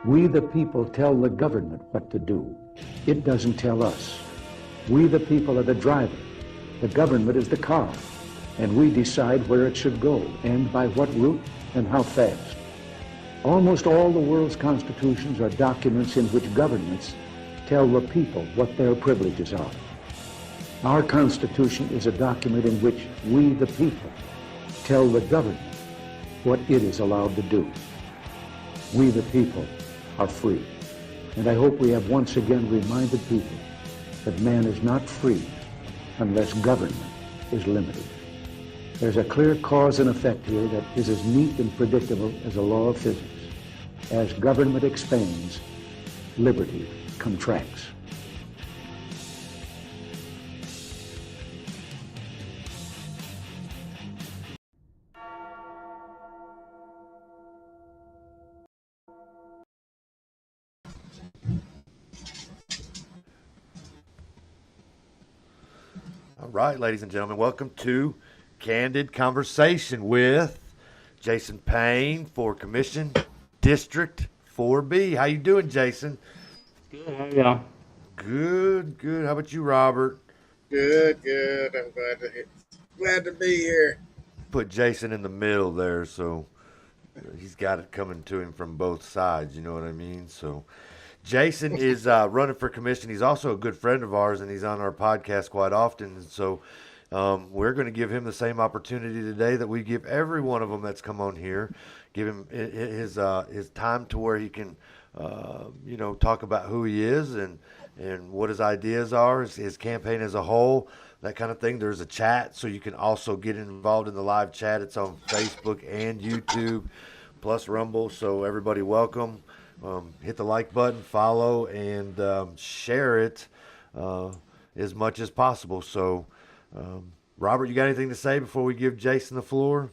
We, the people, tell the government what to do. It doesn't tell us. We, the people, are the driver. The government is the car. And we decide where it should go and by what route and how fast. Almost all the world's constitutions are documents in which governments tell the people what their privileges are. Our Constitution is a document in which we, the people, tell the government what it is allowed to do. We, the people, are free. And I hope we have once again reminded people that man is not free unless government is limited. There's a clear cause and effect here that is as neat and predictable as a law of physics. As government expands, liberty contracts. All right, ladies and gentlemen, welcome to Candid Conversation with Jason Payne for Commission District 4B. How you doing, Jason? Good, how y'all? Good, good. How about you, Robert? Good. I'm glad to be here. Put Jason in the middle there, so he's got it coming to him from both sides. You know what I mean? So Jason is running for commission. He's also a good friend of ours, and he's on our podcast quite often. And so we're going to give him the same opportunity today that we give every one of them that's come on here. Give him his time to where he can, talk about who he is and what his ideas are, his campaign as a whole, that kind of thing. There's a chat, so you can also get involved in the live chat. It's on Facebook and YouTube, plus Rumble. So everybody, welcome. Hit the like button, follow, and share it as much as possible. So, Robert, you got anything to say before we give Jason the floor?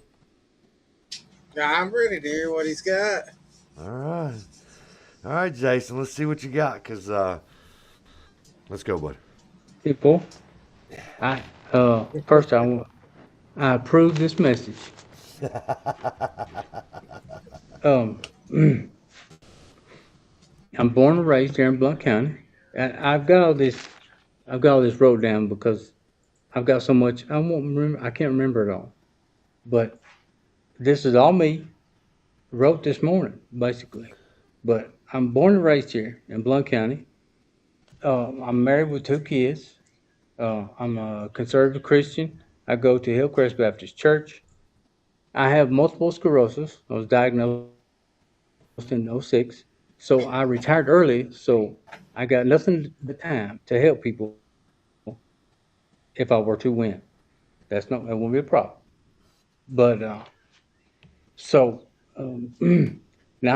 I'm ready to hear what he's got. All right, Jason. Let's see what you got. Let's go, bud. People, first I approve this message. I'm born and raised here in Blount County. And I've got all this wrote down because I've got so much. I can't remember it all. But this is all me. Wrote this morning, basically. But I'm born and raised here in Blount County. I'm married with 2 kids. I'm a conservative Christian. I go to Hillcrest Baptist Church. I have multiple sclerosis. I was diagnosed in 06. So I retired early, so I got nothing but time to help people if I were to win. That won't be a problem. But now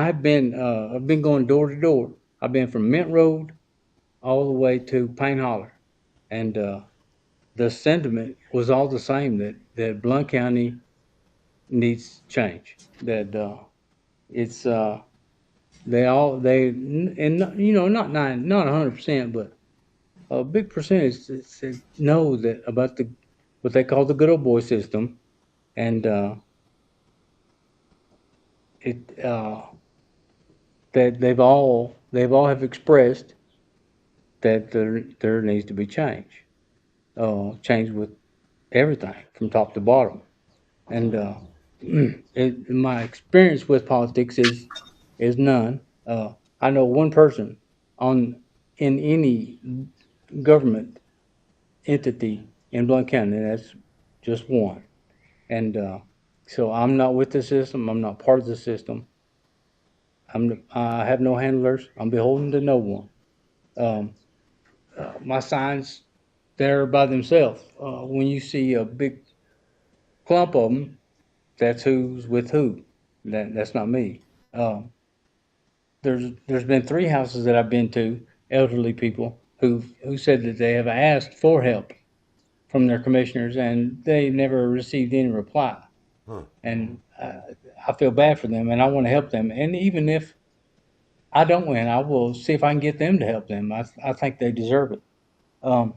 I've been going door to door. I've been from Mint Road all the way to Payne Holler, and the sentiment was all the same that Blount County needs change. That it's they and not 100%, but a big percentage that know that about what they call the good old boy system, and that they've all have expressed that there needs to be change. Change with everything from top to bottom. And my experience with politics is none. I know one person in any government entity in Blount County, and that's just one. And so I'm not with the system. I'm not part of the system. I have no handlers. I'm beholden to no one. My signs, they're by themselves. When you see a big clump of them, that's who's with who. That's not me. There's been 3 houses that I've been to, elderly people who said that they have asked for help from their commissioners and they never received any reply. Huh. And I feel bad for them, and I want to help them. And even if I don't win, I will see if I can get them to help them. I think they deserve it. And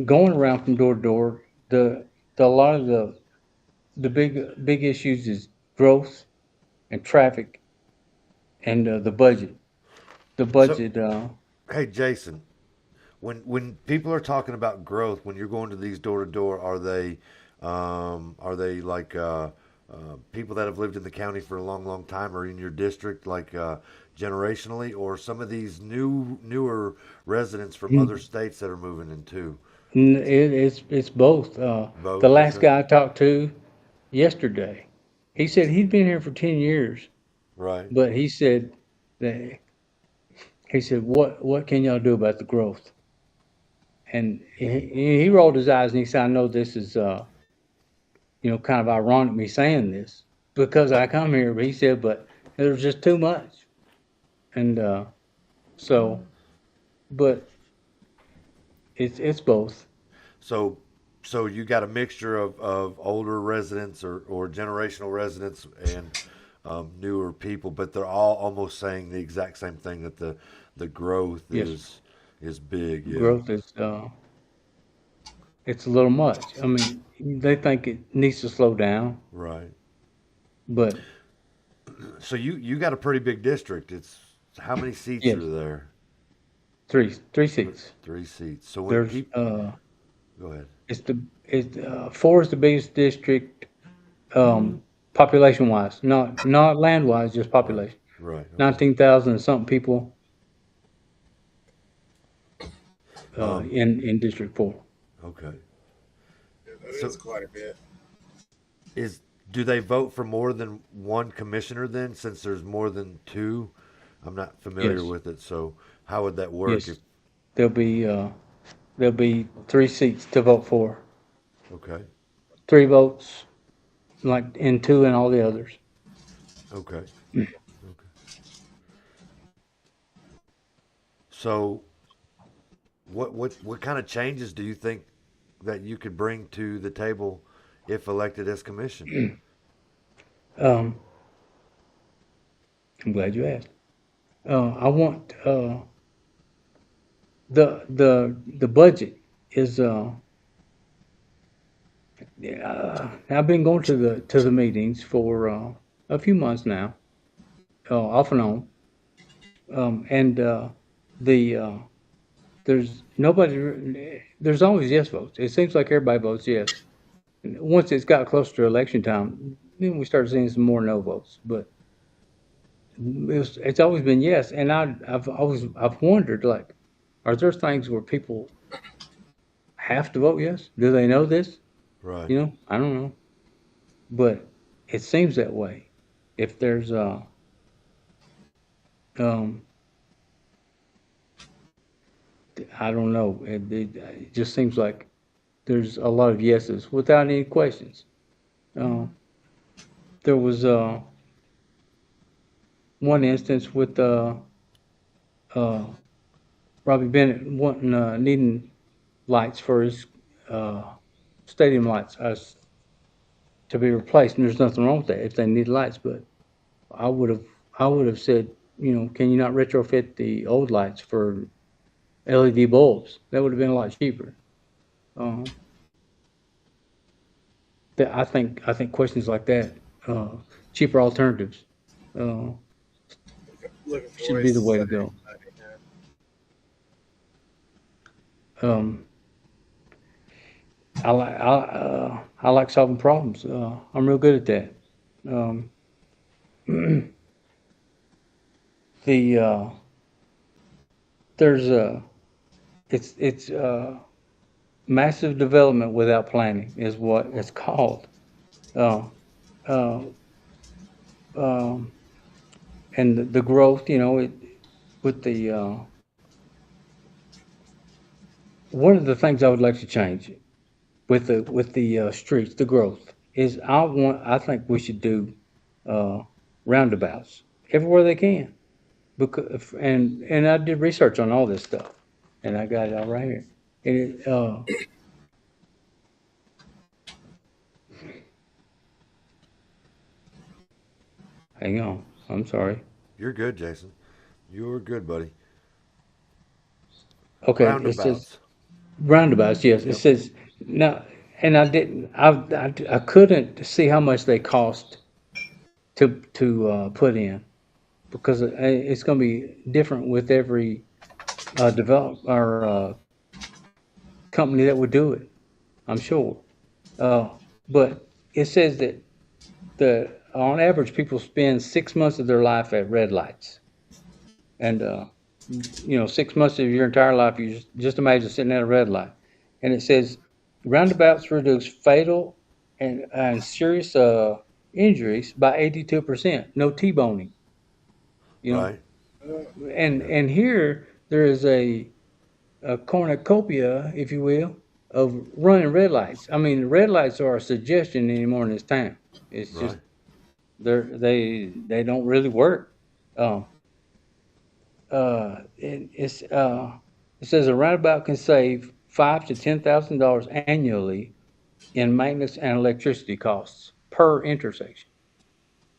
going around from door to door, a lot of the big issues is growth and traffic and the budget. The So, budget, hey, Jason, when people are talking about growth, when you're going to these door to door, are they like people that have lived in the county for a long, long time, or in your district, like generationally, or some of these newer residents from other states that are moving in too? it's both. The Both, last okay, guy I talked to yesterday, he said he'd been here for 10 years, right, but that he said what can y'all do about the growth? And he rolled his eyes and he said, I know this is kind of ironic me saying this because I come here, but he said, but there's just too much. And so, but it's both. so. So you got a mixture of older residents or generational residents and newer people, but they're all almost saying the exact same thing that the growth Yes, is big. Yeah, growth is it's a little much. I mean, they think it needs to slow down, right. but So you got a pretty big district. It's how many seats yes, are there? three seats. Three seats. So when There's people go ahead. four is the biggest district, population wise, not land wise, just Right. population. Right. Okay. 19,000 and something people Um. in District 4. Okay. Yeah, that So is quite a bit. is do they vote for more than one commissioner then? Since there's more than two, I'm not familiar Yes, with it. So how would that work? If yes. There'll be there'll be three seats to vote for. okay. Three votes, like and two in all the others. Okay. Okay. So what kind of changes do you think that you could bring to the table if elected as commission? Um, I'm glad you asked. I want the budget is I've been going to the meetings for a few months now, off and on, and the there's always yes votes. It seems like everybody votes yes. Once it's got closer to election time, then we start seeing some more no votes. But it's always been yes, and I've wondered, like, are there things where people have to vote yes? Do they know this? Right. I don't know, but it seems that way. If there's um, I don't know. It just seems like there's a lot of yeses without any questions. Uh, there was one instance with uh, Robbie Bennett wanting needing lights for his uh, stadium lights to be replaced, and there's nothing wrong with that if they need lights. But I would have I would have said, can you not retrofit the old lights for LED bulbs? That would have been a lot cheaper. Uh, I think questions like that, uh, cheaper alternatives, uh, Looking for should be ways the to way to save go. money. Yeah. Um, I like solving problems. I'm real good at that. Um, the there's it's massive development without planning is what it's called. Uh, uh, um, and the growth, with the one of the things I would like to change with the streets, the growth is I think we should do uh, roundabouts everywhere they can. Because and I did research on all this stuff, and I got it all right here. And hang on, I'm sorry. You're good, Jason. You're good, buddy. Okay, it says Roundabouts. roundabouts. Yes, it Yep. says now, and I didn't. I couldn't see how much they cost to put in because it's going to be different with every develop or company that would do it. I'm sure. Uh, but it says that on average people spend 6 months of their life at red lights, and 6 months of your entire life you just imagine sitting at a red light, and it says roundabouts reduce fatal and serious injuries by 82%. No T-boning, you know, Right. Yeah. and here there is a cornucopia, if you will, of running red lights. I mean, the red lights are a suggestion anymore in this town. It's just Right. they don't really work. Um, it says a roundabout can save $5,000 to $10,000 annually in maintenance and electricity costs per intersection.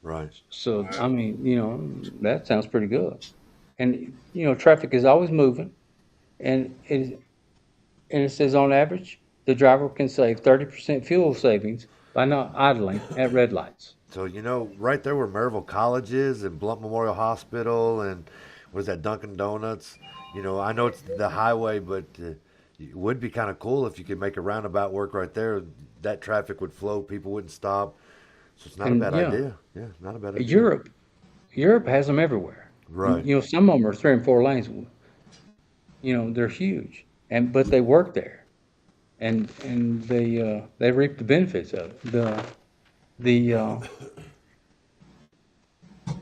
Right. So I Wow. mean, that sounds pretty good. And traffic is always moving, and it says on average the driver can save 30% fuel savings by not idling at red lights. So right there where Maryville College is, and Blunt Memorial Hospital, and what is that, Dunkin' Donuts. I know it's the highway, but it would be kind of cool if you could make a roundabout work right there. That traffic would flow, people wouldn't stop. So it's not a And bad idea. Yeah, not a bad idea. Europe Europe has them everywhere. Right. Some of them are 3 and 4 lanes. They're huge, but they work there, and they reap the benefits of it. The the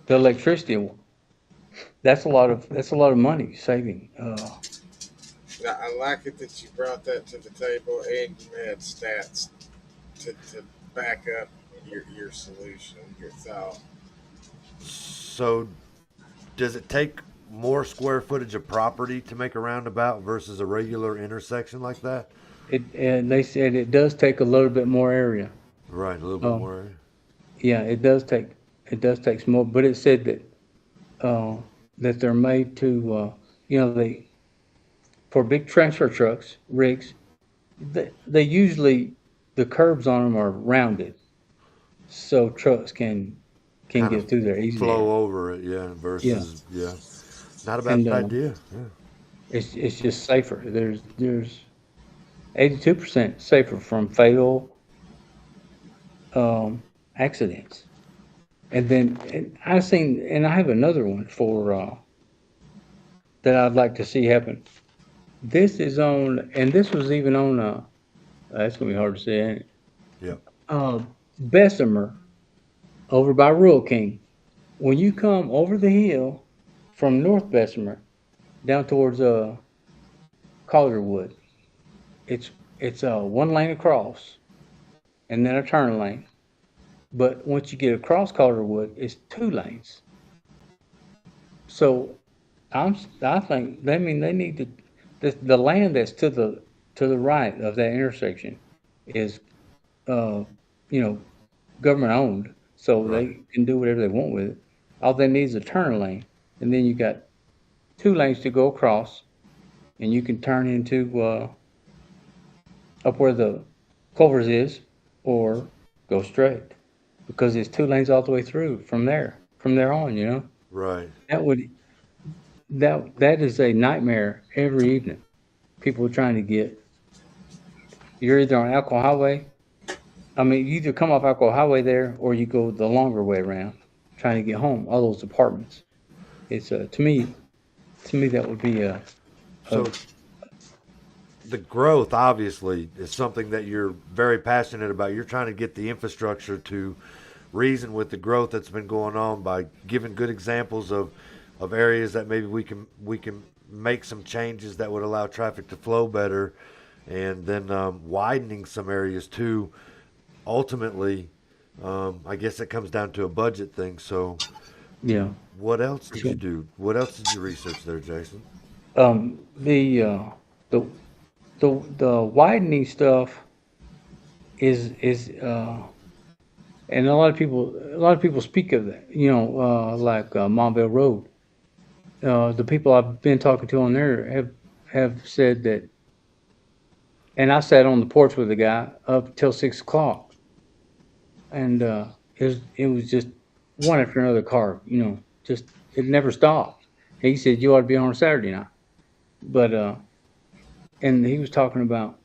electricity, that's a lot of money saving. Now, I like it that you brought that to the table and you had stats to back up your solution, your thought. So does it take more square footage of property to make a roundabout versus a regular intersection like that? And they said it does take a little bit more area. Right, a little bit Um, more area. yeah, it does take some more, but it said uh, that they're made to they for big transfer trucks rigs. They usually the curbs on them are rounded, so trucks can Kind of get through there easier. flow over it, yeah, Yeah, versus, yeah. Not a bad and idea. Yeah. it's just safer. There's 82% safer from fatal um, accidents. And I have another one for that I'd like to see happen. This is on, and this was even on. That's gonna be hard to say. Ain't it? Yep. Uh, Bessemer over by Rural King. When you come over the hill from North Bessemer down towards Calderwood, it's it's 1 lane across and then a turn lane. But once you get across Calderwood, it's 2 lanes. So I think they need to the land that's to the right of that intersection is uh you know government owned, so Right. they can do whatever they want with it. All they need is a turn lane, and then you got 2 lanes to go across, and you can turn into up where the Culver's is, or go straight because it's 2 lanes all the way through from there on. Right. That would that is a nightmare every evening. People trying to get you're either on Alcohol Highway. I mean, you either come off Alcohol Highway there, or you go the longer way around, trying to get home. All those apartments. It's to me that would be a So the growth obviously is something that you're very passionate about. You're trying to get the infrastructure to reason with the growth that's been going on by giving good examples of areas that maybe we can make some changes that would allow traffic to flow better, and then widening some areas too. Ultimately, I guess it comes down to a budget thing. So, yeah. what else did you So, do? What else did you research there, Jason? the the widening stuff is and a lot of people speak of that. Like Montville Road. The people I've been talking to on there have said that, and I sat on the porch with the guy up till 6 o'clock, and it was just one after another car, just it never stopped. He said you ought to be on a Saturday night, but and he was talking about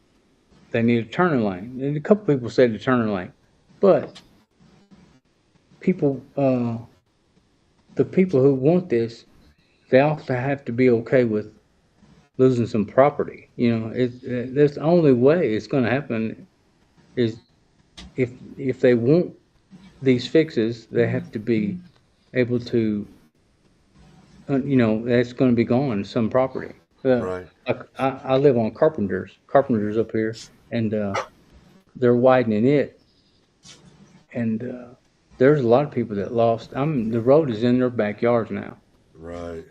they need a turning lane, and a couple people said the turning lane, but people, the people who want this, they also have to be okay with losing some property. That's the only way it's going to happen is if they want these fixes, they have to be able to, that's going to be gone some property. Right. I live on Carpenters up here, and they're widening it, and there's a lot of people that lost. The road is in their backyards now, Right.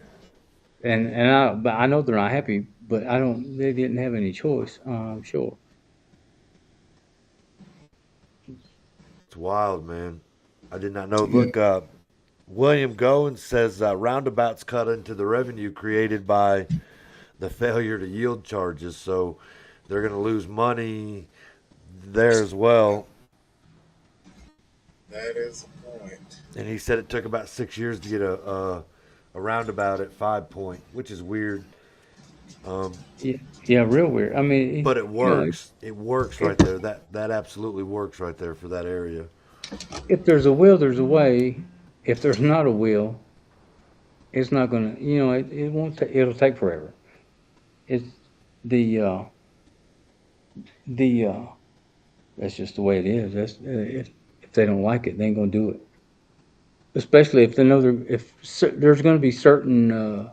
but I know they're not happy, but I don't. They didn't have any choice. I'm sure. It's wild, man. I did not know. Look, William Goins says roundabouts cut into the revenue created by the failure to yield charges, so they're going to lose money there as well. That is a point. And he said it took about 6 years to get a roundabout at 5 Point, which is weird. Yeah, real weird. I mean, But it works. It works right there. That absolutely works right there for that area. If there's a will, there's a way. If there's not a will, it's not gonna. It won't. It'll take forever. It's the uh, the. That's just the way it is. That's if they don't like it, they ain't gonna do it. Especially if they know there's going to be certain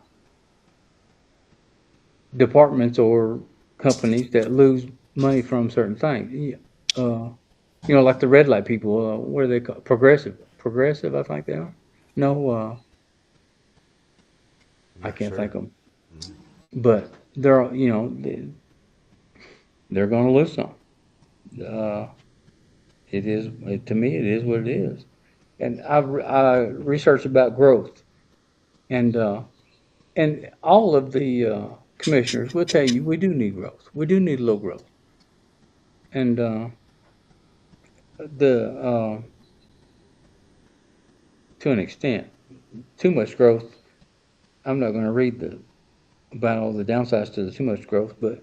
departments or companies that lose money from certain things. Like the red light people. What are they called? Progressive, I think they are. No, I can't think of them. But they're they're going to lose some. It is to me. It is what it is. And I researched about growth, and all of the commissioners will tell you we do need growth. We do need a little growth, and the to an extent, too much growth. I'm not going to read about all the downsides to the too much growth, but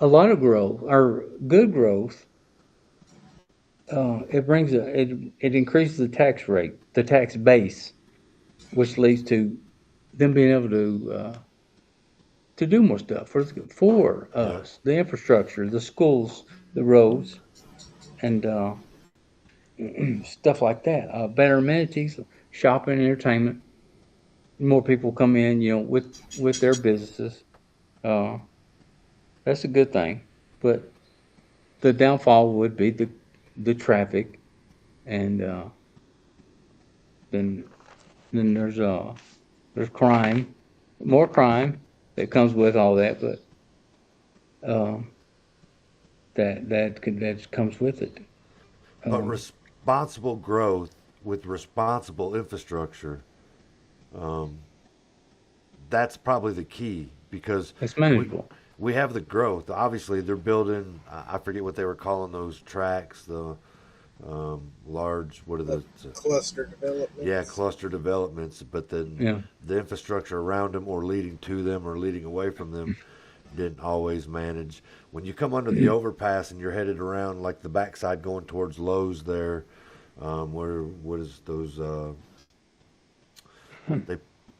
a lot of growth or good growth. It increases the tax rate, the tax base, which leads to them being able to do more stuff for us, the infrastructure, the schools, the roads, and stuff like that. Better amenities, shopping, entertainment. More people come in, with their businesses. That's a good thing, but the downfall would be the traffic, and then there's crime, more crime that comes with all that, but that comes with it. But responsible growth with responsible infrastructure, that's probably the key because It's manageable. we have the growth. Obviously, they're building. I forget what they were calling those tracks. The large. What are the Cluster development. Yeah, cluster developments. But then the infrastructure around them, or leading to them, or leading away from them, didn't always manage. When you come under the overpass and you're headed around like the backside going towards Lowe's there, where what is those?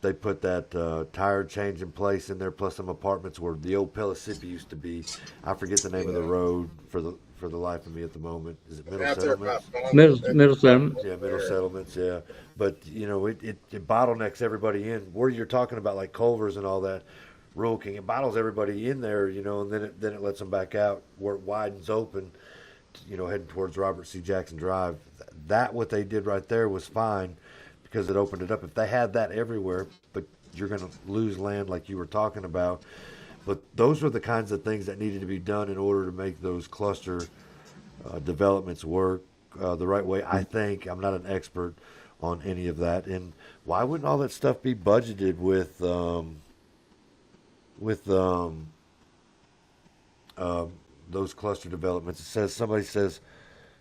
They put that tire change in place in there, plus some apartments where the old Pellissippi used to be. I forget the name of the road for the life of me at the moment. Is it Middle Settlements? Middle settlements. Yeah, Middle Settlements. Yeah, but it bottlenecks everybody in. Where you're talking about like Culver's and all that, Rural King, it bottles everybody in there, and then it lets them back out where it widens open, heading towards Robert C. Jackson Drive. That what they did right there was fine, because it opened it up. If they had that everywhere, but you're going to lose land like you were talking about. But those were the kinds of things that needed to be done in order to make those cluster developments work the right way. I think I'm not an expert on any of that. And why wouldn't all that stuff be budgeted with those cluster developments? Somebody says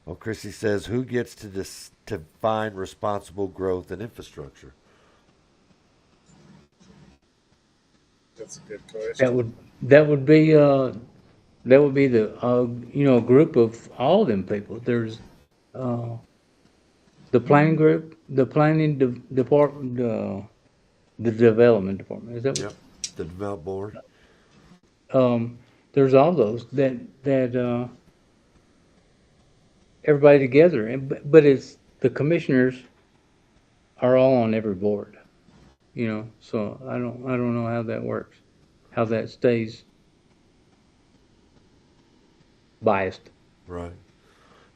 Well, Chrissy says, who gets to define responsible growth and infrastructure? That's a good That question. would that would be that would be the group of all them people. There's uh, the planning group, the department, the development department. Is that what? Yep. The develop board. There's all those that everybody together, but it's the commissioners are all on every board. So I don't know how that works, how that stays biased. Right.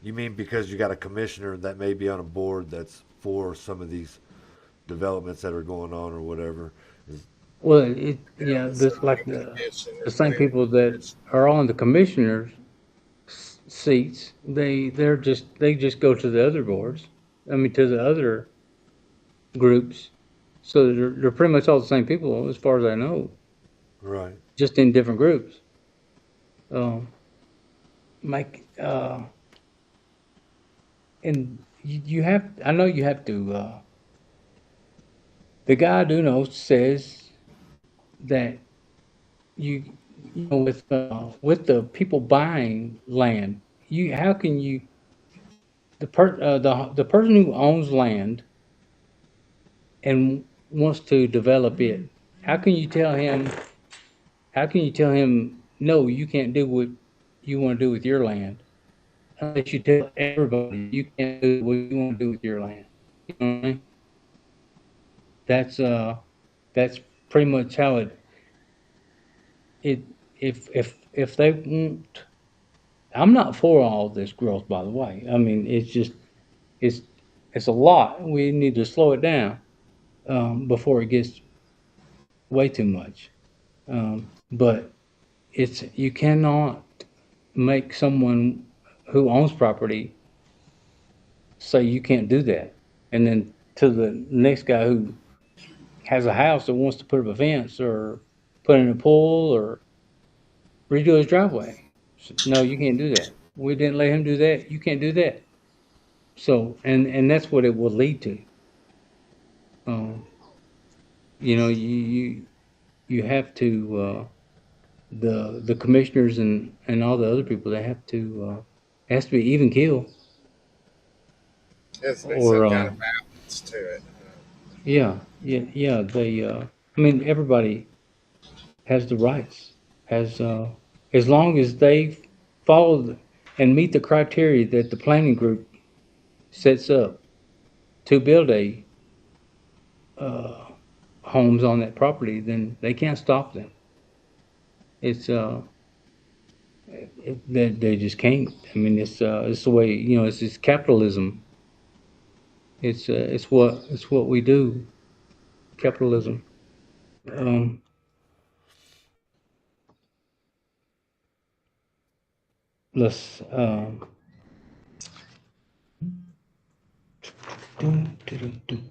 You mean because you got a commissioner that may be on a board that's for some of these developments that are going on or whatever? Is, Well, Yeah, yeah, the this like zoning commission or the same planning people that commission. are on the commissioners' seats. They just go to the other boards. I mean, to the other groups. So they're pretty much all the same people, as far as I know, right. just in different groups. Um, Mike, and you have, I know you have to. The guy I do know says that you, with the people buying land, how can you the person who owns land and wants to develop it, how can you tell him? How can you tell him no? You can't do what you want to do with your land unless you tell everybody you can't do what you want to do with your land. You know what I mean? That's uh, that's pretty much how it if they want. I'm not for all this growth, by the way. I mean, it's it's a lot. We need to slow it down before it gets way too much. But it's you cannot make someone who owns property say you can't do that, and then to the next guy who has a house that wants to put up a fence or put in a pool or redo his driveway. No, you can't do that. We didn't let him do that. You can't do that. So, and that's what it will lead to. Um, you have to the commissioners and all the other people. They have to it has to be even keel Has to be or some kind of balance to it. yeah. They I mean everybody has the rights has as long as they follow and meet the criteria that the planning group sets up to build a uh, homes on that property, then they can't stop them. It's they just can't. I mean, it's the way it's capitalism. It's what we do. Capitalism. Um, let's dun, dun, dun, dun.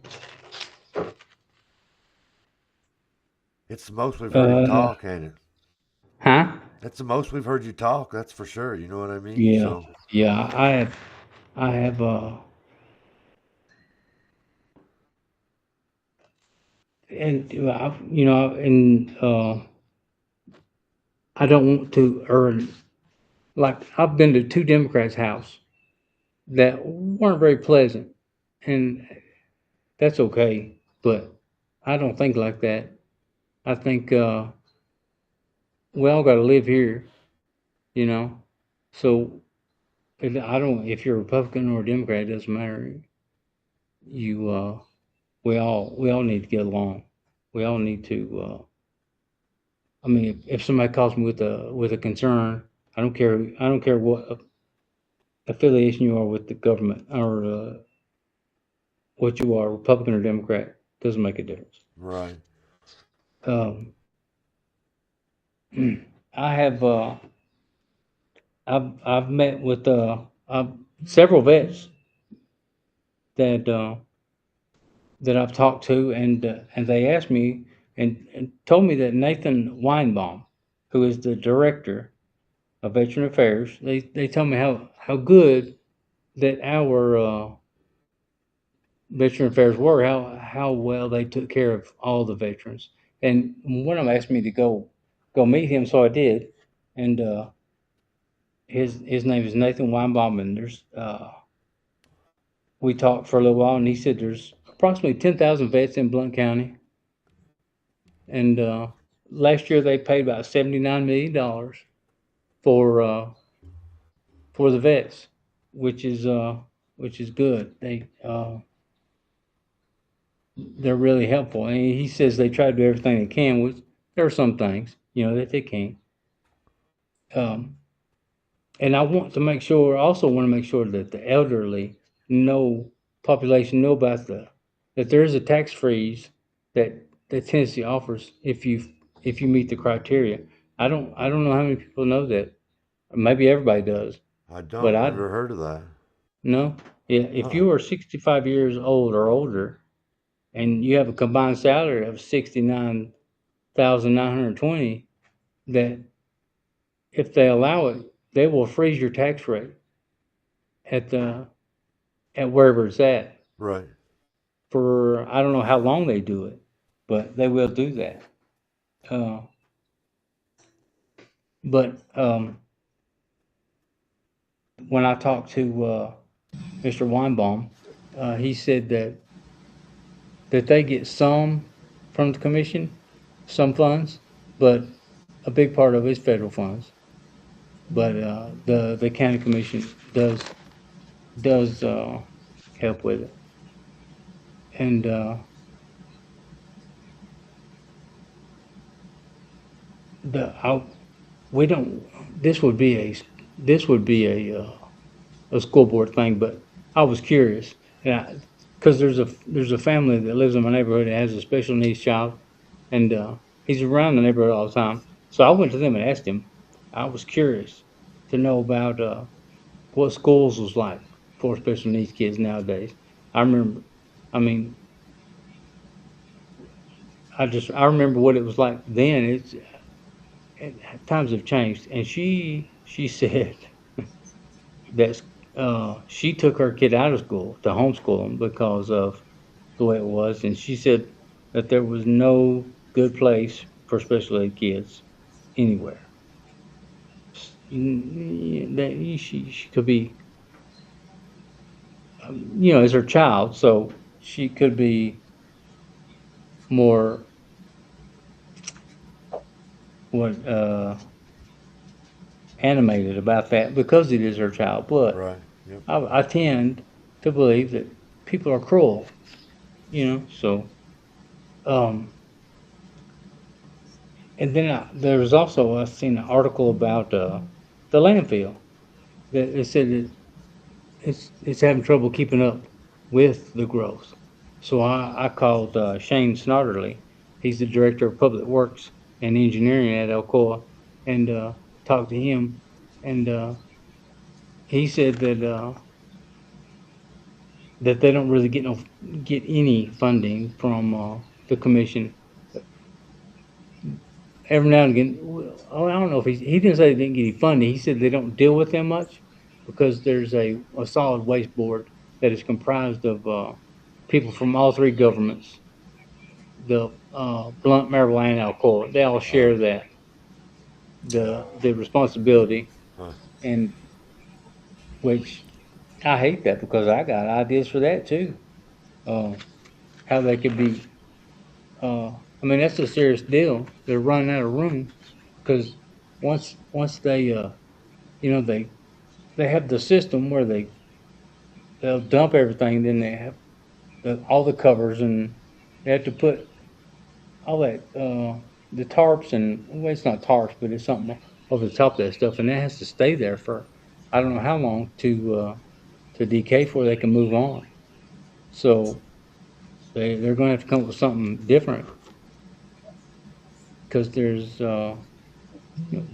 It's the most we've heard you talk, ain't it? Huh? That's the most we've heard you talk. That's for sure. You know what I mean? Yeah, So, yeah. I have and and I don't want to earn like I've been to two Democrats' house that weren't very pleasant, and that's okay. But I don't think like that. I think we all got to live here, you know. So I don't. If you're a Republican or a Democrat, it doesn't matter. You we all need to get along. We all need to. I mean, if somebody calls me with a concern, I don't care. I don't care what affiliation you are with the government or what you are, Republican or Democrat. Doesn't make a difference. right. Um, I have I've met with several vets that that I've talked to, and they asked me and told me that Nathan Weinbaum, who is the director of Veteran Affairs, they tell me how good that our veteran affairs were, how well they took care of all the veterans. And one of them asked me to go meet him, so I did. And his name is Nathan Weinbaum, and we talked for a little while, and he said there's approximately 10,000 vets in Blount County, and last year they paid about $79 million for uh, for the vets, which is which is good. They're really helpful, and he says they try to do everything they can. With there are some things that they can't. Um, and I want to make sure, also want to make sure that the elderly know population know about that there is a tax freeze that Tennessee offers if you meet the criteria. I don't know how many people know that. Maybe everybody does, I but don't. I Never heard of that. no. Yeah, if Huh. you are 65 years old or older and you have a combined salary of 69,920, that if they allow it, they will freeze your tax rate at the at wherever it's at Right. for I don't know how long they do it, but they will do that. Uh, but when I talked to Mr. Weinbaum, he said that they get some from the commission, some funds, but a big part of it is federal funds. But the county commission does help with it, and the I, we don't. This would be a school board thing, but I was curious, and because there's a family that lives in my neighborhood that has a special needs child, and he's around the neighborhood all the time. So I went to them and asked him. I was curious to know about what schools was like for special needs kids nowadays. I remember, I mean, I remember what it was like then. Times have changed, and she said that she took her kid out of school to homeschool him because of the way it was, and she said that there was no good place for special ed kids anywhere. That she could be, as her child, so she could be more what animated about that because it is her child. But Right. Yep. I tend to believe that people are cruel, So, um, and then there was also I seen an article about the landfill that it said that it's having trouble keeping up with the growth. So I called Shane Snodderly. He's the director of public works and engineering at Alcoa, and talked to him, and he said that they don't really get any funding from the commission. Every now and again, well, I don't know if he didn't say they didn't get any funding. He said they don't deal with them much because there's a solid waste board that is comprised of people from all three governments, the Blunt, Maryville, and Alcoa. They all Uh, share the responsibility, huh. and which I hate that because I got ideas for that too. Uh, how they could be I mean, that's a serious deal. They're running out of room because once they, they have the system where they'll dump everything. Then they have all the covers, and they have to put all that the tarps and well, it's not tarps, but it's something over the top of that stuff, and that has to stay there for I don't know how long to decay before they can move on. So they're going to have to come up with something different because there's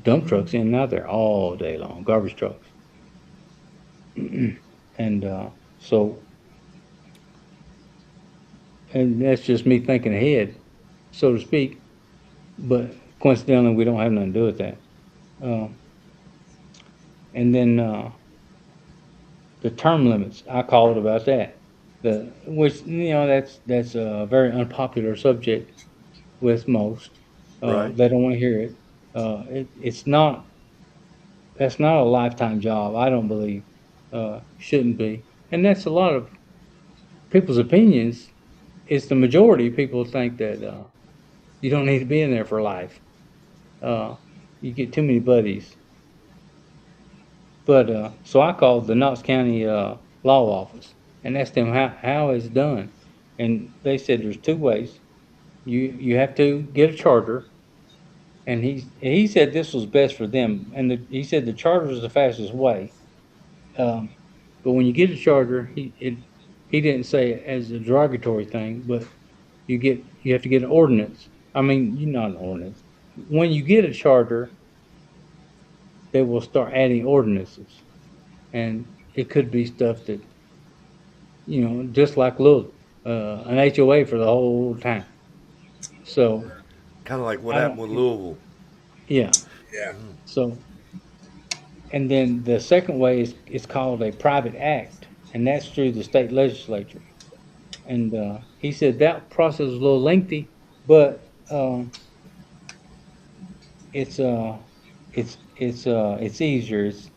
dump trucks in and out there all day long, garbage trucks. And so, and that's just me thinking ahead, so to speak. But coincidentally, we don't have nothing to do with that. Uh, and then the term limits. I called about that. The which that's a very unpopular subject with most. Right. They don't want to hear it. It's not. That's not a lifetime job. I don't believe. Shouldn't be. And that's a lot of people's opinions. It's the majority. People think that you don't need to be in there for life. Uh, you get too many buddies. But so I called the Knox County law office and asked them how it's done, and they said there's two ways. You have to get a charter, and he said this was best for them, and he said the charter is the fastest way. Um, but when you get a charter, he didn't say it as a derogatory thing, but you have to get an ordinance. I mean, you not an ordinance. When you get a charter, they will start adding ordinances, and it could be stuff that just like little an HOA for the whole time. So Kind of like what I happened don't, with Louisville. yeah. Yeah. So and then the second way is it's called a private act, and that's through the state legislature. And he said that process is a little lengthy, but it's it's easier. It's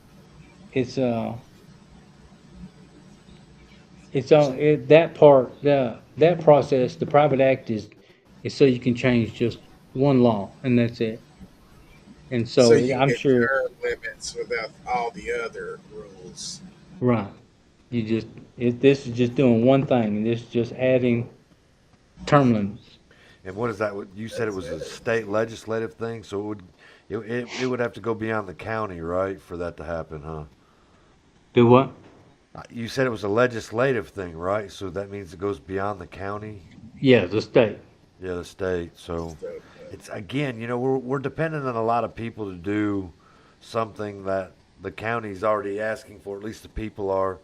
it's on that part that process. The private act is so you can change just one law, and that's it. And So so you can I'm get sure, term limits without all the other rules. right? You just this is just doing one thing, and this is just adding term limits. And what is that? You said it That's was a it. state legislative thing, so it would have to go beyond the county, right, for that to happen, huh? Do what? You said it was a legislative thing, right? So that means it goes beyond the county, Yeah, the state. yeah, the state. So So, it's again, we're dependent on a lot of people to do something that the county's already asking for. At least the people are.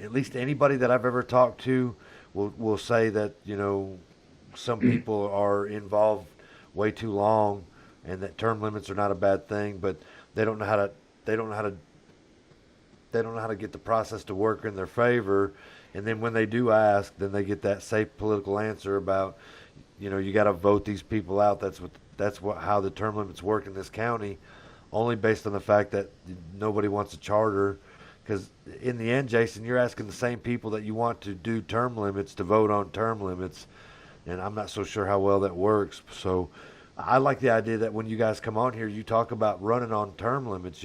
At least anybody that I've ever talked to will say that some people are involved way too long, and that term limits are not a bad thing, but they don't know how to they don't know how to they don't know how to get the process to work in their favor. And then when they do ask, then they get that safe political answer about, you got to vote these people out. That's what how the term limits work in this county, only based on the fact that nobody wants a charter. Because in the end, Jason, you're asking the same people that you want to do term limits to vote on term limits, and I'm not so sure how well that works. So I like the idea that when you guys come on here, you talk about running on term limits.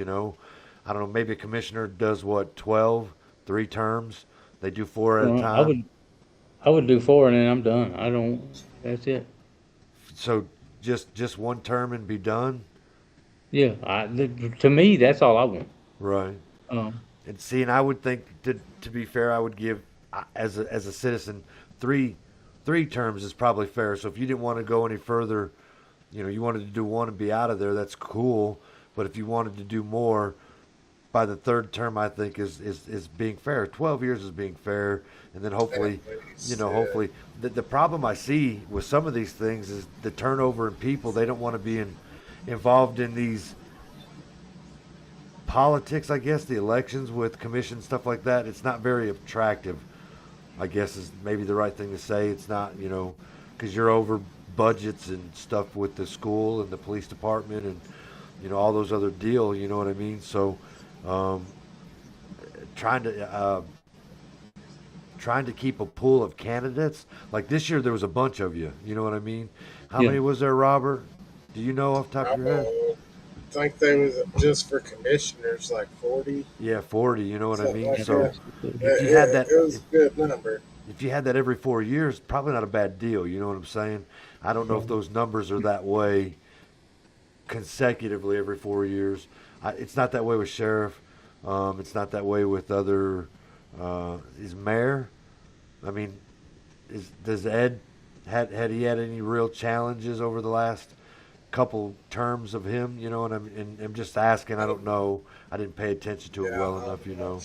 I don't know, maybe a commissioner does what, 12, 3 terms. They do 4 at a Well, time. I would do four, and then I'm done. I don't. That's it. So just 1 term and be done. Yeah. To me, that's all I want. Right. Um, And see, and I would think to be fair, I would give as a citizen 3 terms is probably fair. So if you didn't want to go any further, you wanted to do one and be out of there, that's cool. But if you wanted to do more, by the 3rd term, I think is being fair. 12 years is being fair, and then hopefully, at least, hopefully the problem I see with some of these things is the turnover in people. They don't want to be involved in these politics, I guess, the elections with commission stuff like that. It's not very attractive, I guess, is maybe the right thing to say. It's not, because you're over budgets and stuff with the school and the police department and all those other deals. You know what I mean? So, um, trying to trying to keep a pool of candidates. Like this year, there was a bunch of you. You know what I mean? How yeah. many was there, Robert? Do you know off the top of your head? I think they was just for commissioners like 40. Yeah, 40. You know what I Something mean? like So that. if you had that, It was a good number. if you had that every 4 years, probably not a bad deal. You know what I'm saying? I don't know if those numbers are that way consecutively every 4 years. It's not that way with sheriff. It's not that way with other. Is mayor? I mean, does Ed had he had any real challenges over the last couple terms of him? You know, and I'm just asking. I don't know. I didn't pay attention to it Yeah, well enough. You know.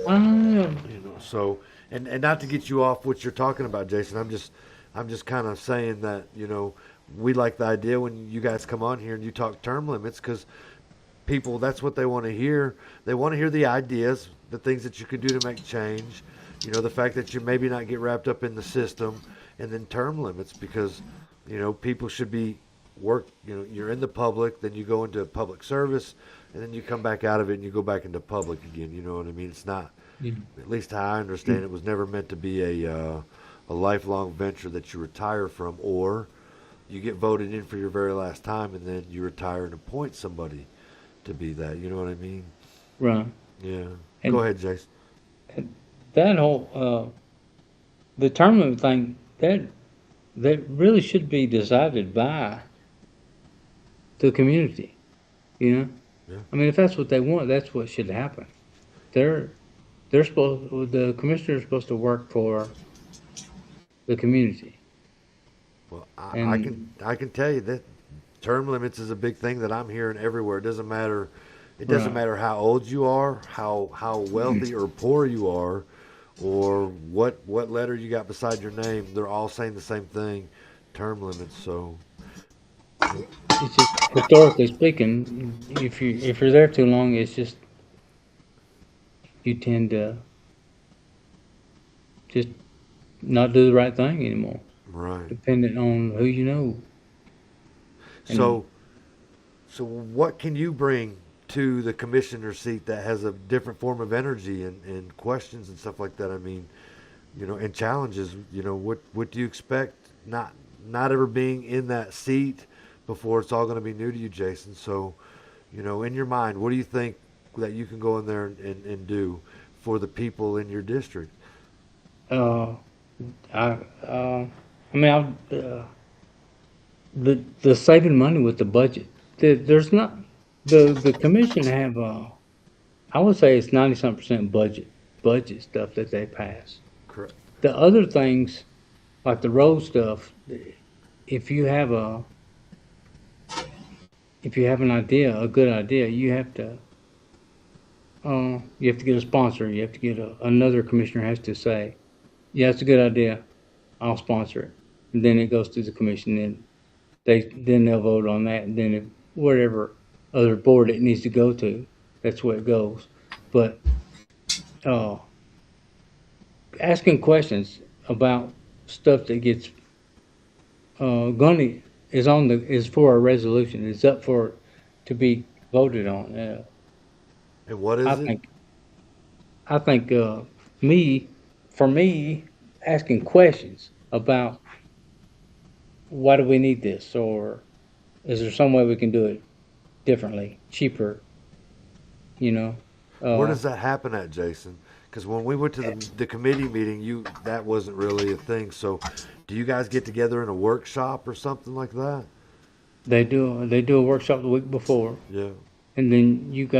Uh, So and not to get you off what you're talking about, Jason. I'm just kind of saying that we like the idea when you guys come on here and you talk term limits because people, that's what they want to hear. They want to hear the ideas. the things that you could do to make change. The fact that you maybe not get wrapped up in the system, and then term limits because, people should be work. You're in the public, then you go into public service, and then you come back out of it and you go back into public again. You know what I mean? It's not, Yeah. at least how I understand it, was never meant to be a lifelong venture that you retire from, or you get voted in for your very last time and then you retire and appoint somebody to be that. You know what I mean? Right. Yeah. And Go ahead, Jason. that whole the tournament thing that really should be decided by the community. You know, Yeah. I mean, if that's what they want, that's what should happen. They're the commissioner is supposed to work for the community, Well, and I can tell you that term limits is a big thing that I'm hearing everywhere. It doesn't matter. It doesn't right, matter how old you are, how wealthy or poor you are, or what letter you got beside your name. They're all saying the same thing, term limits. So it's just historically speaking, if you're there too long, it's just you tend to just not do the right thing anymore, right. depending on who you know. And So so what can you bring to the commissioner seat that has a different form of energy and questions and stuff like that? I mean, and challenges. What do you expect? Not ever being in that seat before, it's all going to be new to you, Jason. So, in your mind, what do you think that you can go in there and do for the people in your district? uh, I I mean, the saving money with the budget. There's not the commission have I would say it's 90 something percent budget stuff that they pass. Correct. The other things like the road stuff, if you have a if you have an idea, a good idea, you have to get a sponsor. You have to get another commissioner has to say, yeah, it's a good idea. I'll sponsor it. And then it goes to the commission. Then they'll vote on that. And then if whatever other board it needs to go to, that's where it goes. But uh, asking questions about stuff that gets Gunny is for a resolution. It's up for to be voted on. And what I is it? think I think me for me asking questions about why do we need this, or is there some way we can do it differently, cheaper? You know, Where uh, does that happen at, Jason? Because when we went to the committee meeting, that wasn't really a thing. So, do you guys get together in a workshop or something like that? they do a workshop the week before, Yeah. and then you would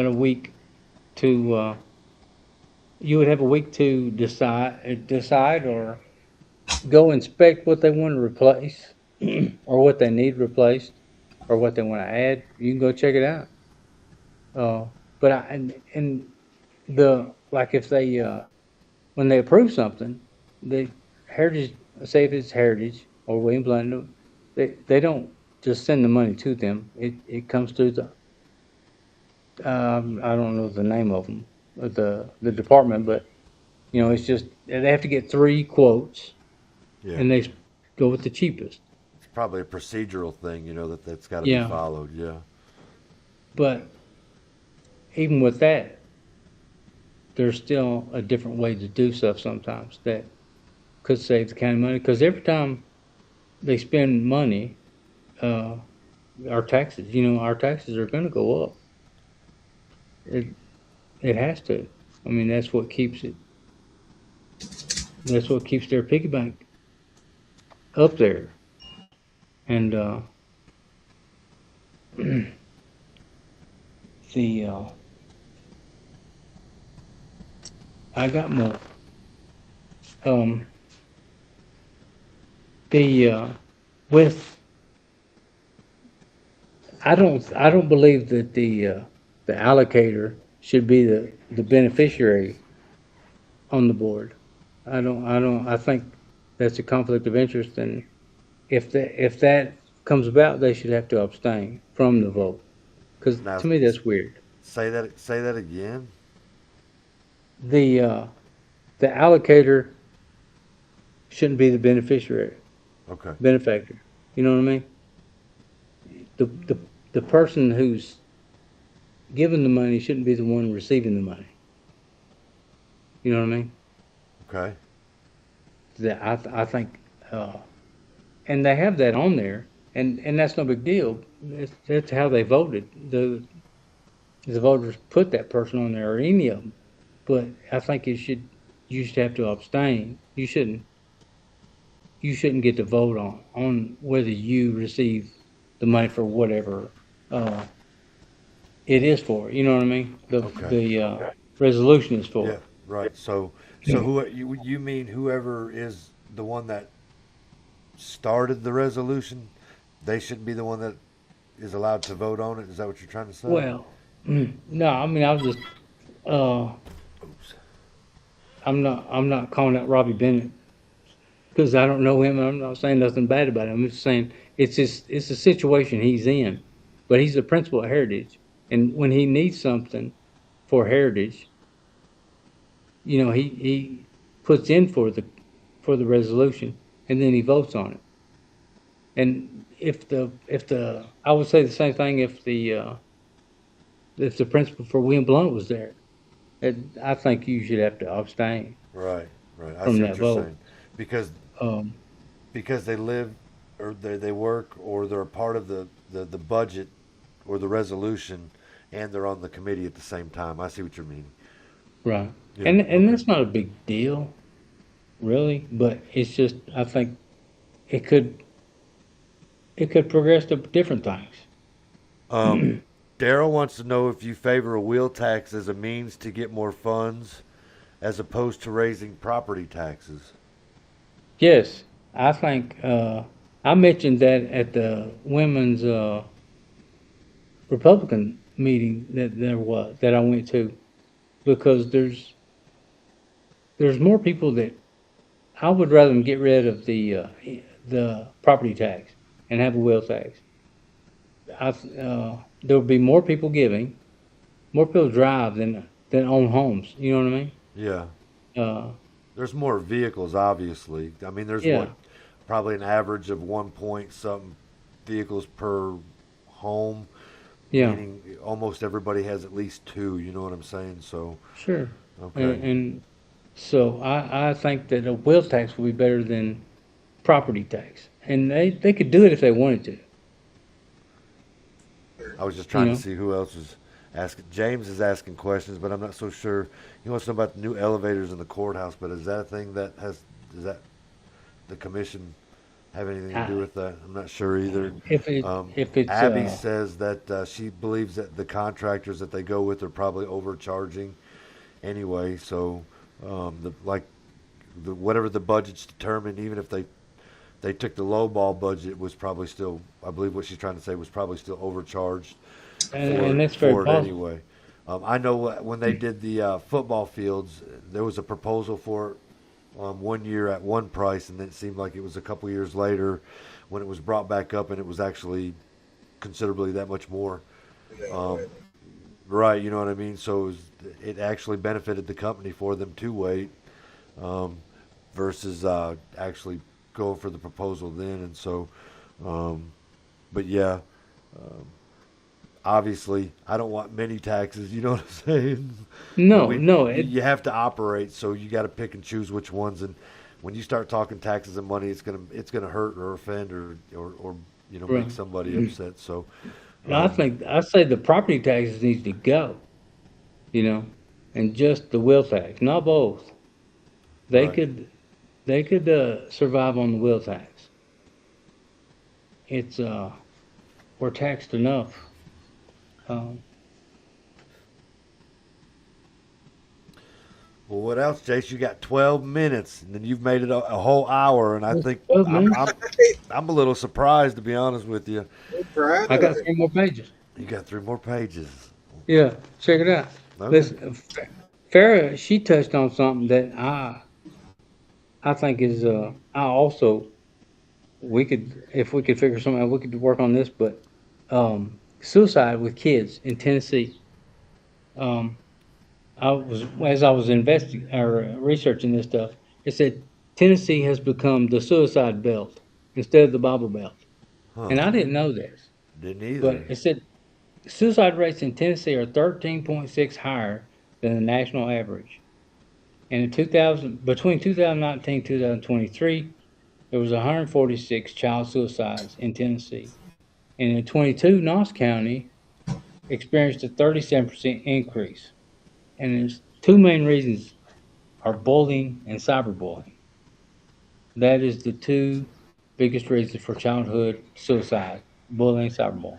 have a week to decide or go inspect what they want to replace or what they need replaced or what they want to add. You can go check it out. Uh, but and the like if they when they approve something, they heritage say if it's heritage or William Blandon, they don't just send the money to them. It comes through the I don't know the name of them, the department, but it's just they have to get three quotes Yeah. and they go with the cheapest. It's probably a procedural thing, that's got to be Yeah, followed. Yeah. but even with that, there's still a different way to do stuff sometimes that could save the county money because every time they spend money, uh, our taxes are going to go up. It it has to. I mean, That's what keeps their piggy bank up there. And the I got more. Um, the with I don't believe that the allocator should be the beneficiary on the board. I think that's a conflict of interest, and if that comes about, they should have to abstain from the vote. Because Now, to me, that's weird. say that again. the allocator shouldn't be the beneficiary, Okay. benefactor. You know what I mean? The person who's given the money shouldn't be the one receiving the money. You know what I mean? Okay. I think, uh, and they have that on there, and that's no big deal. That's how they voted. The voters put that person on there, or any of them. But I think you should have to abstain. You shouldn't get to vote on whether you receive the money for whatever uh, it is for. You know what I mean? Okay. The resolution is Yeah. for. Right. So you mean whoever is the one that started the resolution, they shouldn't be the one that is allowed to vote on it? Is that what you're trying to say? Well, no, I mean I was just uh, Oops. I'm not calling out Robbie Bennett because I don't know him. And I'm not saying nothing bad about him. I'm just saying it's a situation he's in, but he's the principal at Heritage, and when he needs something for Heritage, he puts in for the resolution, and then he votes on it. And if the I would say the same thing if the principal for William Blunt was there. I think you should have to abstain Right. Right. I from see that what you're vote. saying. Because Um, they live or they work or they're a part of the budget or the resolution and they're on the committee at the same time. I see what you're meaning. right. Yeah. And Okay. that's not a big deal, really, but it's just I think it could it could progress to different things. Um, Daryl wants to know if you favor a wheel tax as a means to get more funds as opposed to raising property taxes. Yes, I think I mentioned that at the women's Republican meeting that I went to because there's more people that I would rather them get rid of the property tax and have a wheel tax. There would be more people giving, more people drive than own homes. You know what I mean? Yeah. Uh, There's more vehicles, obviously. I mean, there's what, yeah, probably an average of 1 point something vehicles per home, yeah, meaning almost everybody has at least two. You know what I'm saying? So, sure. okay. And so I think that a wheel tax would be better than property tax, and they could do it if they wanted to. I was just You trying to know? see who else was asking. James is asking questions, but I'm not so sure. He wants to know about the new elevators in the courthouse, but is that a thing does that the commission have anything to do I, with that? I'm not sure either. if it's Abby says that she believes that the contractors that they go with are probably overcharging anyway. So, whatever the budget's determined, even if they took the low ball budget, was probably still, I believe what she's trying to say was probably still overcharged and that's very for it possible. anyway. I know when they did the football fields, there was a proposal for it 1 year at one price, and then it seemed like it was a couple years later when it was brought back up, and it was actually considerably that much more. Um, right, you know what I mean? So it actually benefited the company for them to wait um, versus actually going for the proposal then. And so, um, but yeah, um, obviously, I don't want many taxes. You know what I'm saying? But No, no, you have to operate, so you got to pick and choose which ones. And when you start talking taxes and money, it's gonna hurt or offend or make right. somebody upset. So, I um, think I say the property taxes needs to go. You know, and just the wheel tax, not both. They right. could they could survive on the wheel tax. It's we're taxed enough. Um, Well, what else, Jace? You got 12 minutes, and then you've made it a whole hour, and I What's think 12 I'm minutes? I'm I'm a little surprised to be honest with you. We're proud I of got it. 3 more pages. You got three more pages. Yeah, check it out. Okay. Listen, Farah, she touched on something that I think is I also we could if we could figure something out, we could work on this. But suicide with kids in Tennessee. Um, as I was investigating or researching this stuff, it said Tennessee has become the suicide belt instead of the Bible Belt, Huh. and I didn't know this, Didn't but either. it said suicide rates in Tennessee are 13.6 higher than the national average. And in 2000, between 2019 and 2023, there was 146 child suicides in Tennessee. And in 22, Knox County experienced a 37% increase. And there's two main reasons are bullying and cyberbullying. That is the two biggest reasons for childhood suicide, bullying and cyberbullying.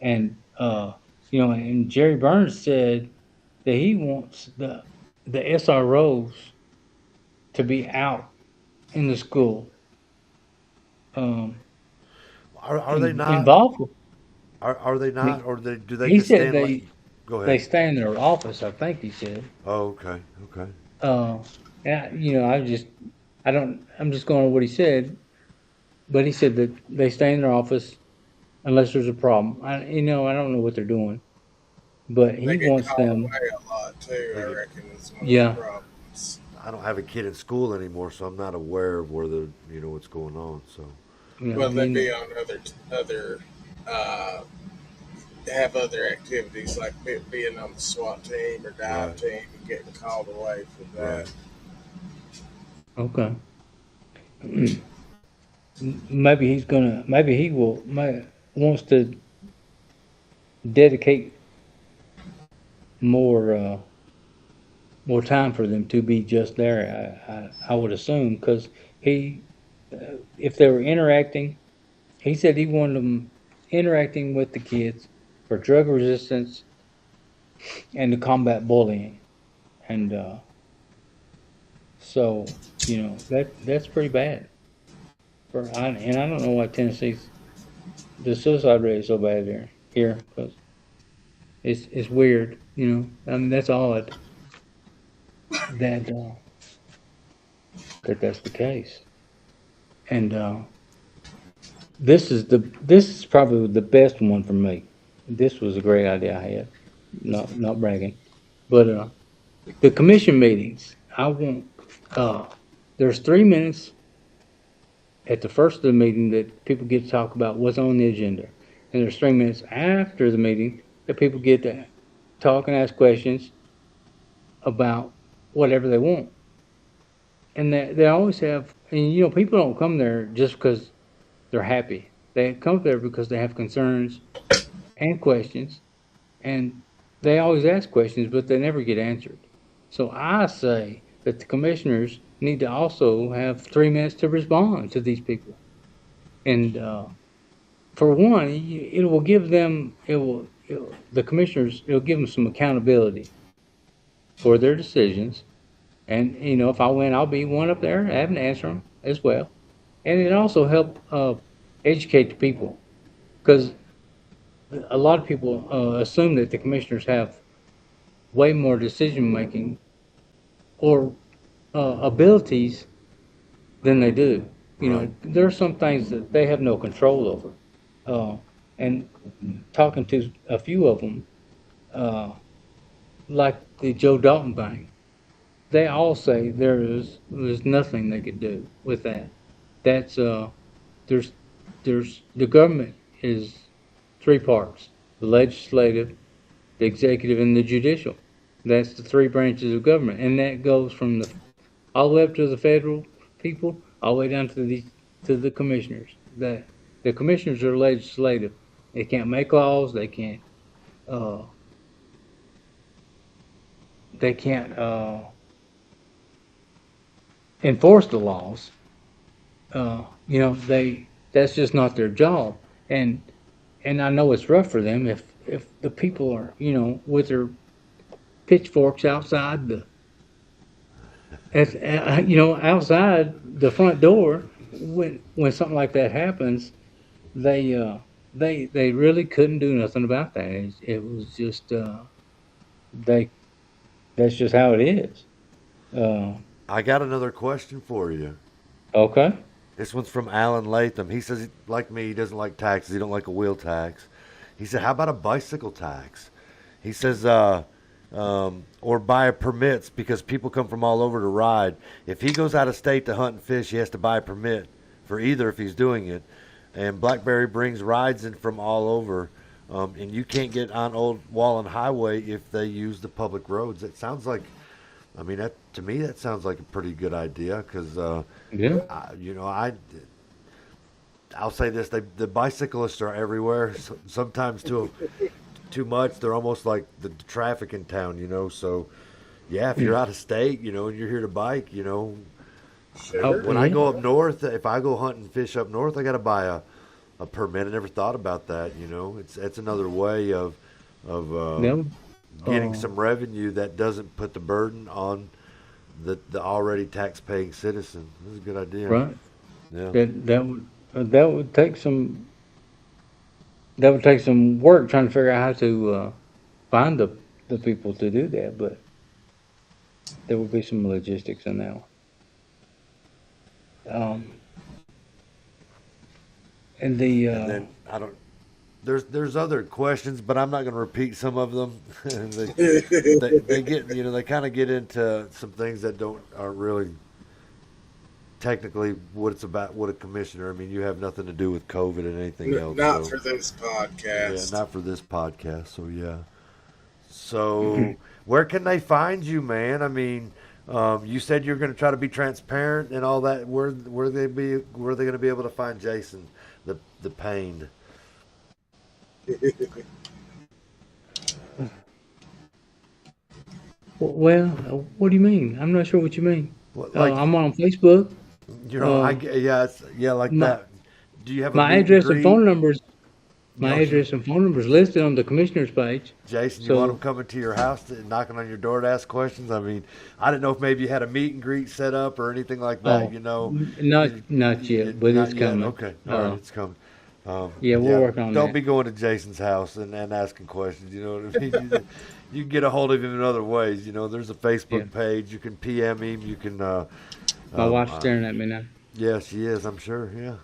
And and Jerry Burns said that he wants the SROs to be out in the school, um, Are they not? involved. Are they not? Or do they He just said stand like? Go they ahead. stay in their office. I think he said. Oh, okay. Okay. Uh, I'm just going on what he said, but he said that they stay in their office unless there's a problem. I don't know what they're doing, but They he get wants called them. away a lot too. They I get. reckon is one of the Yeah, problems. I don't have a kid in school anymore, so I'm not aware of where the what's going on. So Well, they he, be on other uh, have other activities like being on the SWAT team or dive right, team and getting called away for that. right. okay. Maybe he's gonna. Maybe he will. Wants to dedicate more more time for them to be just there. I would assume because he, if they were interacting, he said he wanted them interacting with the kids for drug resistance and to combat bullying, and so that's pretty bad. And I don't know why Tennessee's the suicide rate is so bad here because it's weird. I mean that's odd that that's the case. And this is probably the best one for me. This was a great idea I had. Not bragging, but the commission meetings. I want there's 3 minutes at the first of the meeting that people get to talk about what's on the agenda, and there's 3 minutes after the meeting that people get to talk and ask questions about whatever they want. And they always have, and people don't come there just because they're happy. They come there because they have concerns and questions, and they always ask questions, but they never get answered. So I say that the commissioners need to also have 3 minutes to respond to these people. And for one, it will give them, the commissioners, it'll give them some accountability for their decisions. And, if I win, I'll be one up there having to answer them as well. And it also help educate the people because a lot of people assume that the commissioners have way more decision making or abilities than they do. Right. There are some things that they have no control over. And talking to a few of them, uh, like the Joe Dalton thing, they all say there's nothing they could do with that. That's there's the government is three parts: the legislative, the executive, and the judicial. That's the three branches of government, and that goes from the all the way up to the federal people, all the way down to the commissioners. The commissioners are legislative. They can't make laws. Uh, they can't enforce the laws. They that's just not their job. And and I know it's rough for them if the people are with their pitchforks outside outside the front door when something like that happens. They really couldn't do nothing about that. It was just they that's just how it is. Uh, I got another question for you. okay. This one's from Alan Latham. He says, like me, he doesn't like taxes. He don't like a wheel tax. He said, "How about a bicycle tax?" He says, or buy permits because people come from all over to ride. If he goes out of state to hunt and fish, he has to buy a permit for either if he's doing it. And Blackberry brings rides in from all over, and you can't get on Old Wallen Highway if they use the public roads. It sounds like, I mean, that to me that sounds like a pretty good idea because, Yeah. I'll say this: the bicyclists are everywhere. Sometimes too much. They're almost like the traffic in town, So, yeah, if you're out of state, and you're here to bike, Sugar. when I go up north, if I go hunt and fish up north, I got to buy a permit. I never thought about that. It's another way of Yeah. getting some revenue that doesn't put the burden on the already tax paying citizen. This is a good idea. Right. Yeah. That would take some work trying to figure out how to find the people to do that, but there would be some logistics in that one. And the And then I don't. There's other questions, but I'm not going to repeat some of them. they get they kind of get into some things that aren't really technically what it's about. What a commissioner. I mean, you have nothing to do with COVID and anything else. Not so. for this podcast. Yeah, not for this podcast. So yeah. So where can they find you, man? I mean, you said you're going to try to be transparent and all that. Where they going to be able to find Jason, the Payne? well, what do you mean? I'm not sure what you mean. Well, I'm on Facebook. Like my- that. Do you have a My meet address and and phone greet? numbers. My address and phone numbers listed on the commissioner's page. Jason, you So- want them coming to your house and knocking on your door to ask questions? I mean, I didn't know if maybe you had a meet and greet set up or anything like that. Not yet, but Not it's yet. coming. Okay, all right, it's coming. Yeah, we're working on Don't that. be going to Jason's house and asking questions. You know what I mean? You can get a hold of him in other ways. There's a Facebook page. You can PM him. You can. My wife's staring at me now. Yeah, she is. I'm sure. Yeah.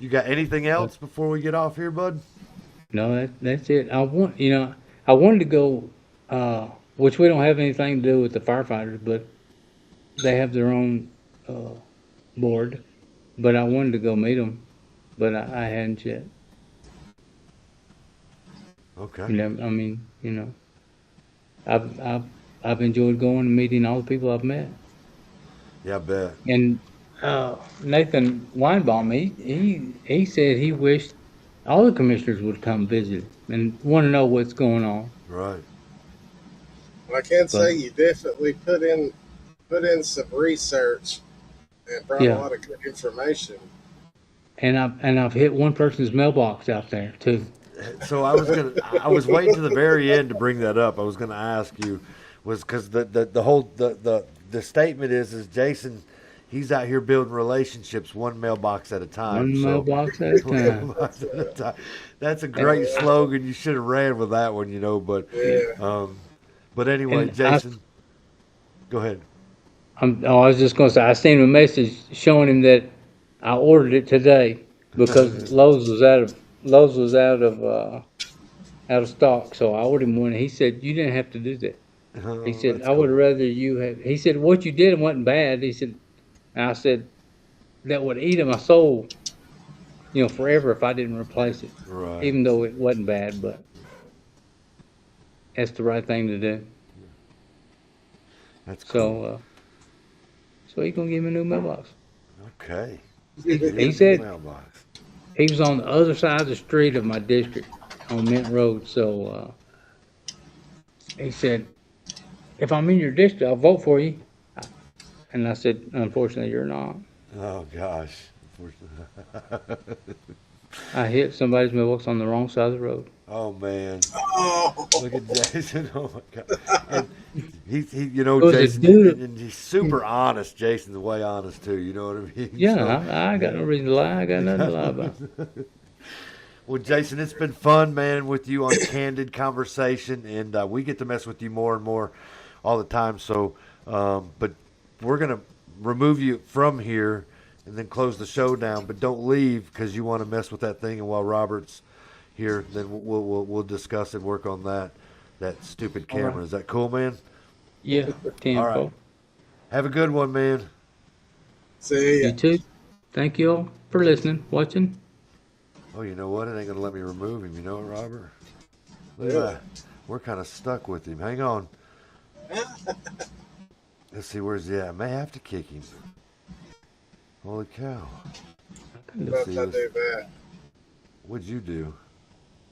You got anything else before we get off here, bud? No, that's it. I wanted to go, which we don't have anything to do with the firefighters, but they have their own board. But I wanted to go meet them, but I hadn't yet. Okay. I mean, I've enjoyed going and meeting all the people I've met. Yeah, I bet. And Nathan Weinbaum, he said he wished all the commissioners would come visit and want to know what's going on. Right. Well, I can say you definitely put in some research and brought a lot of good information. And I've hit one person's mailbox out there too. So I was waiting to the very end to bring that up. I was gonna ask you, was because the statement is Jason, he's out here building relationships one mailbox at a time. One mailbox at a time. Mailbox at a time. That's a great slogan. You should have ran with that one, But anyway, Jason, go ahead. I was just gonna say I sent him a message showing him that I ordered it today because Lowe's was out of stock. So I ordered him one. He said you didn't have to do that. He said I would rather you have. He said what you did wasn't bad. He said, and I said that would eat my soul, forever if I didn't replace it. Right. Even though it wasn't bad, but that's the right thing to do. That's cool. So he's gonna give me a new mailbox. Okay. He said Mailbox. he was on the other side of the street of my district on Mint Road. So he said, if I'm in your district, I'll vote for you. And I said, unfortunately, you're not. Oh gosh. I hit somebody's mailbox on the wrong side of the road. Oh man. Oh, Look at Jason. Oh my God. And he was a Jason, dude- and he's super honest. Jason's way honest too. You know what I mean? Yeah, So- I got no reason to lie. I got nothing to lie about. Well, Jason, it's been fun, man, with you on Candid Conversation, and we get to mess with you more and more all the time. So, but we're gonna remove you from here and then close the show down. But don't leave because you want to mess with that thing. And while Robert's here, then we'll discuss and work on that stupid All right. camera. Is that cool, man? Yeah, All right. 10-4. Have a good one, man. See ya. You too. Thank you all for listening, watching. Oh, you know what? It ain't gonna let me remove him. You know it, Robert? Look at Really? that. We're kind of stuck with him. Hang on. Let's see, where's he at? I may have to kick him. Holy cow. But Let's I see. do that. What'd you do?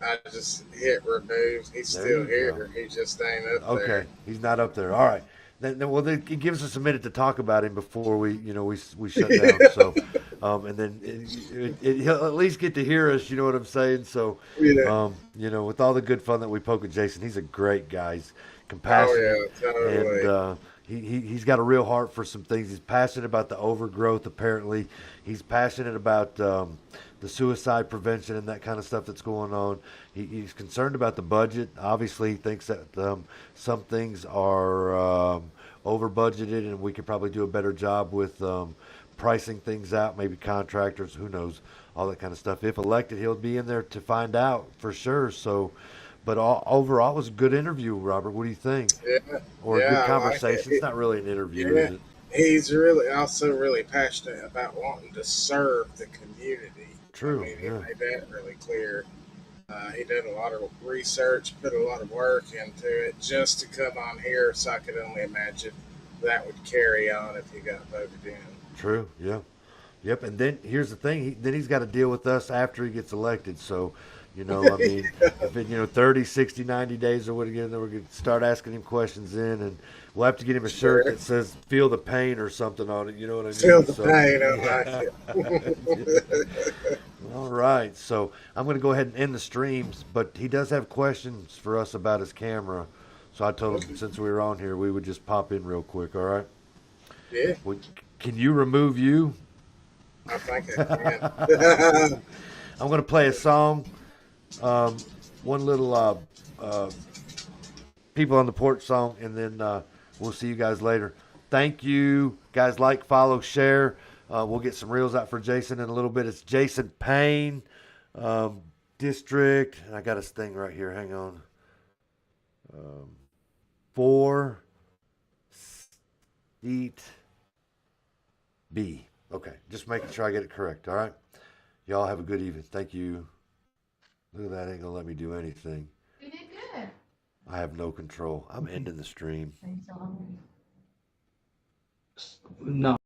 I just hit remove. He's There still you here. go. He just ain't up Okay, there. he's not up there. All right. Then it gives us a minute to talk about him before we shut down. So, and then he'll at least get to hear us. You know what I'm saying? So, Yeah. with all the good fun that we poke at Jason, he's a great guy. He's Oh compassionate, yeah, totally. and he's got a real heart for some things. He's passionate about the overgrowth. Apparently, he's passionate about the suicide prevention and that kind of stuff that's going on. He's concerned about the budget. Obviously, he thinks that some things are over budgeted, and we could probably do a better job with pricing things out. Maybe contractors, who knows, all that kind of stuff. If elected, he'll be in there to find out for sure. So, but overall, it was a good interview, Robert. What do you think? Yeah, Or a good yeah, I like conversation? It's it. not really an interview, Yeah, is it? he's really also really passionate about wanting to serve the community. I True. mean, he Yeah. made that really clear. He did a lot of research, put a lot of work into it just to come on here. So I could only imagine that would carry on if he got voted in. True. Yeah. Yep. And then here's the thing. Then he's got to deal with us after he gets elected. So, I mean, if it, 30, 60, 90 days or what again, then we're going to start asking him questions in, and we'll have to get him a shirt Sure. that says "Feel the Pain" or something on it. You know what I mean? Feel the So, pain. I like it. all right. So I'm going to go ahead and end the streams, but he does have questions for us about his camera. So I told him since we were on here, we would just pop in real quick. All right. Yeah, Well, can you remove you? I think I can. I'm going to play a song. One little People on the Porch song, and then we'll see you guys later. Thank you, guys. Like, follow, share. We'll get some reels out for Jason in a little bit. It's Jason Payne, District. I got his thing right here. Hang on. 4 Seat B. Okay, just making sure I get it correct. All right. Y'all have a good evening. Thank you. Look at that. Ain't gonna let me do anything. You did good. I have no control. I'm ending the stream. No.